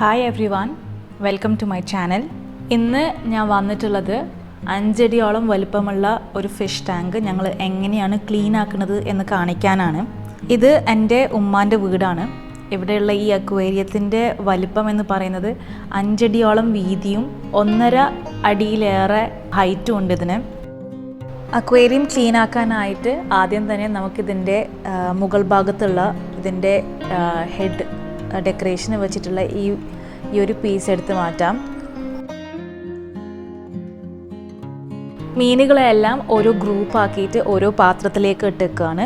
Hi everyone, welcome to my channel. ഇന്ന് ഞാൻ വന്നിട്ടുള്ളത് 5 അടിയോളം വലിപ്പമുള്ള ഒരു ഫിഷ് ടാങ്ക് ഞങ്ങൾ എങ്ങനെയാണ് ക്ലീൻ ആക്കുന്നത് എന്ന് കാണിക്കാനാണ്. ഇത് എൻ്റെ ഉമ്മാൻ്റെ വീടാണ്. ഇവിടെയുള്ള ഈ അക്വേറിയത്തിൻ്റെ വലിപ്പം എന്ന് പറയുന്നത് 5 അടിയോളം വീതിയും 1.5 അടിയിലേറെ ഹൈറ്റും ഉണ്ട് ഇതിന്. അക്വേറിയം ക്ലീൻ ആക്കാനായിട്ട് ആദ്യം തന്നെ നമുക്കിതിൻ്റെ മുകൾ ഭാഗത്തുള്ള ഇതിൻ്റെ ഹെഡ് ഡെക്കറേഷന് വെച്ചിട്ടുള്ള ഈ ഒരു പീസ് എടുത്ത് മാറ്റാം. മീനുകളെല്ലാം ഓരോ ഗ്രൂപ്പ് ആക്കിയിട്ട് ഓരോ പാത്രത്തിലേക്ക് ഇട്ടേക്കാണ്.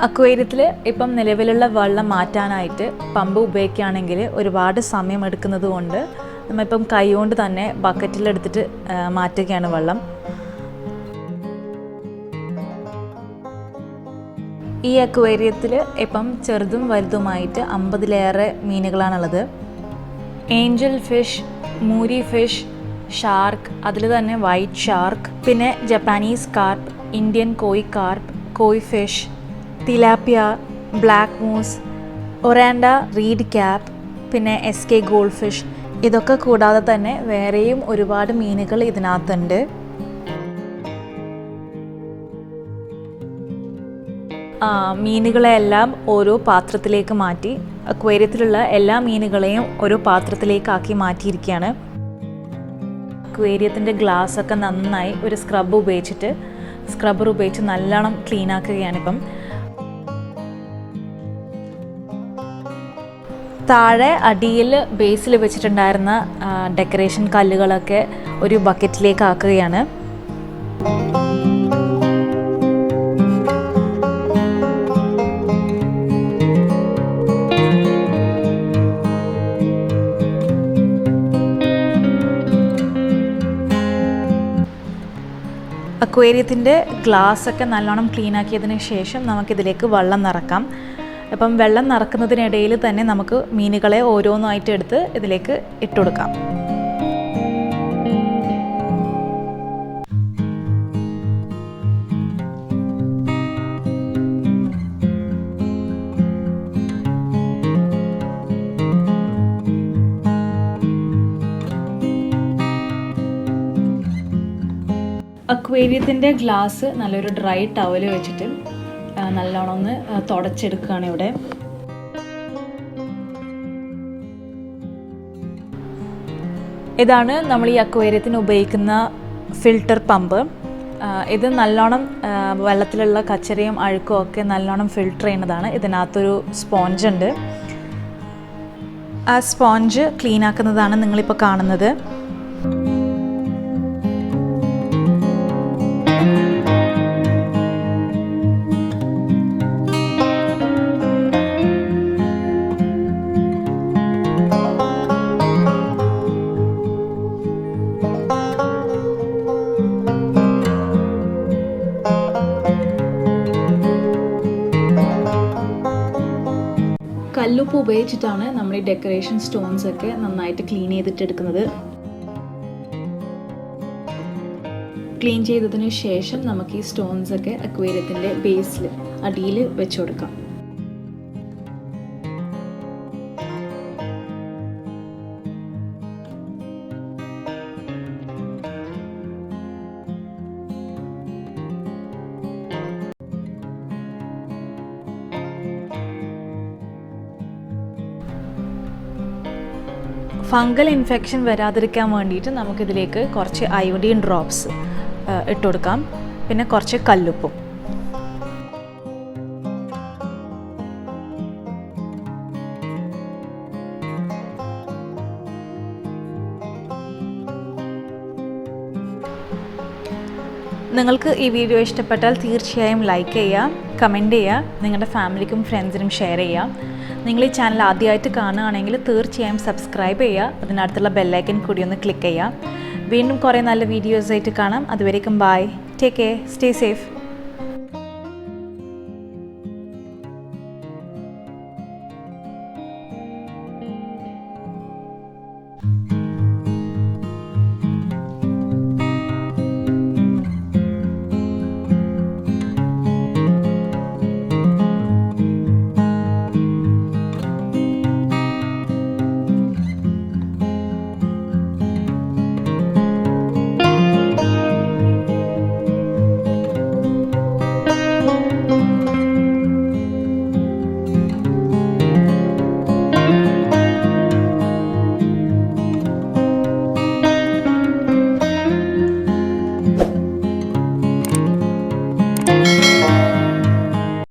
അക്വേറിയത്തിൽ ഇപ്പം നിലവിലുള്ള വെള്ളം മാറ്റാനായിട്ട് പമ്പ് ഉപയോഗിക്കുകയാണെങ്കിൽ ഒരുപാട് സമയം എടുക്കുന്നത് കൊണ്ട് നമ്മളിപ്പം കൈകൊണ്ട് തന്നെ ബക്കറ്റിലെടുത്തിട്ട് മാറ്റുകയാണ് വെള്ളം. ഈ അക്വേറിയത്തിൽ ഇപ്പം ചെറുതും വലുതുമായിട്ട് 50-ലേറെ മീനുകളാണുള്ളത്. ഏഞ്ചൽ ഫിഷ്, മൂരി ഫിഷ്, ഷാർക്ക്, അതിൽ തന്നെ വൈറ്റ് ഷാർക്ക്, പിന്നെ ജപ്പാനീസ് കാർപ്പ്, ഇന്ത്യൻ കോയി കാർപ്പ്, കോയി ഫിഷ്, tilapia, ബ്ലാക്ക് മൂസ്, ഒറാൻഡ, റീഡ് ക്യാപ്പ്, പിന്നെ SK ഗോൾഡ് ഫിഷ്. ഇതൊക്കെ കൂടാതെ തന്നെ വേറെയും ഒരുപാട് മീനുകൾ ഇതിനകത്തുണ്ട്. മീനുകളെല്ലാം ഓരോ പാത്രത്തിലേക്ക് മാറ്റി അക്വേറിയത്തിലുള്ള എല്ലാ മീനുകളെയും ഓരോ പാത്രത്തിലേക്കാക്കി മാറ്റിയിരിക്കുകയാണ്. അക്വേറിയത്തിൻ്റെ ഗ്ലാസ്സൊക്കെ നന്നായി ഒരു സ്ക്രബ്ബർ ഉപയോഗിച്ച് നല്ലോണം ക്ലീൻ ആക്കുകയാണിപ്പം. താഴെ അടിയിൽ ബേസിൽ വെച്ചിട്ടുണ്ടായിരുന്ന ഡെക്കറേഷൻ കല്ലുകളൊക്കെ ഒരു ബക്കറ്റിലേക്ക് ആക്കുകയാണ്. അക്വേറിയത്തിൻ്റെ ഗ്ലാസ്സൊക്കെ നല്ലോണം ക്ലീൻ ആക്കിയതിന് ശേഷം നമുക്കിതിലേക്ക് വെള്ളം നിറക്കാം. അപ്പം വെള്ളം നിറക്കുന്നതിനിടയിൽ തന്നെ നമുക്ക് മീനുകളെ ഓരോന്നായിട്ട് എടുത്ത് ഇതിലേക്ക് ഇട്ടുകൊടുക്കാം. അക്വേറിയത്തിൻ്റെ ഗ്ലാസ് നല്ലൊരു ഡ്രൈ ടവൽ വെച്ചിട്ട് നല്ലോണം ഒന്ന് തുടച്ചെടുക്കുകയാണ് ഇവിടെ. ഇതാണ് നമ്മൾ ഈ അക്വേറിയത്തിന് ഉപയോഗിക്കുന്ന ഫിൽട്ടർ പമ്പ്. ഇത് നല്ലോണം വെള്ളത്തിലുള്ള കച്ചറയും അഴുക്കും ഒക്കെ നല്ലോണം ഫിൽട്ടർ ചെയ്യുന്നതാണ്. ഇതിനകത്തൊരു സ്പോഞ്ച് ഉണ്ട്. ആ സ്പോഞ്ച് ക്ലീൻ ആക്കുന്നതാണ് നിങ്ങളിപ്പോൾ കാണുന്നത്. കല്ലുപ്പ് ഉപയോഗിച്ചിട്ടാണ് നമ്മൾ ഈ ഡെക്കറേഷൻ സ്റ്റോൺസ് ഒക്കെ നന്നായിട്ട് ക്ലീൻ ചെയ്തിട്ടെടുക്കുന്നത്. ക്ലീൻ ചെയ്തതിന് ശേഷം നമുക്ക് ഈ സ്റ്റോൺസ് ഒക്കെ അക്വേറിയത്തിൻ്റെ ബേസിൽ അടിയിൽ വെച്ച് കൊടുക്കാം. ഫംഗൽ ഇൻഫെക്ഷൻ വരാതിരിക്കാൻ വേണ്ടിയിട്ട് നമുക്കിതിലേക്ക് കുറച്ച് അയോഡീൻ ഡ്രോപ്സ് ഇട്ടുകൊടുക്കാം. പിന്നെ കുറച്ച് കല്ലുപ്പും. നിങ്ങൾക്ക് ഈ വീഡിയോ ഇഷ്ടപ്പെട്ടാൽ തീർച്ചയായും ലൈക്ക് ചെയ്യുക, കമൻറ്റ് ചെയ്യുക, നിങ്ങളുടെ ഫാമിലിക്കും ഫ്രണ്ട്സിനും ഷെയർ ചെയ്യുക. നിങ്ങൾ ഈ ചാനൽ ആദ്യമായിട്ട് കാണുകയാണെങ്കിൽ തീർച്ചയായും സബ്സ്ക്രൈബ് ചെയ്യുക. അതിനടുത്തുള്ള ബെല്ലൈക്കൻ കൂടി ഒന്ന് ക്ലിക്ക് ചെയ്യുക. വീണ്ടും കുറേ നല്ല വീഡിയോസ് ആയിട്ട് കാണാം. അതുവരേക്കും bye, take care, stay safe.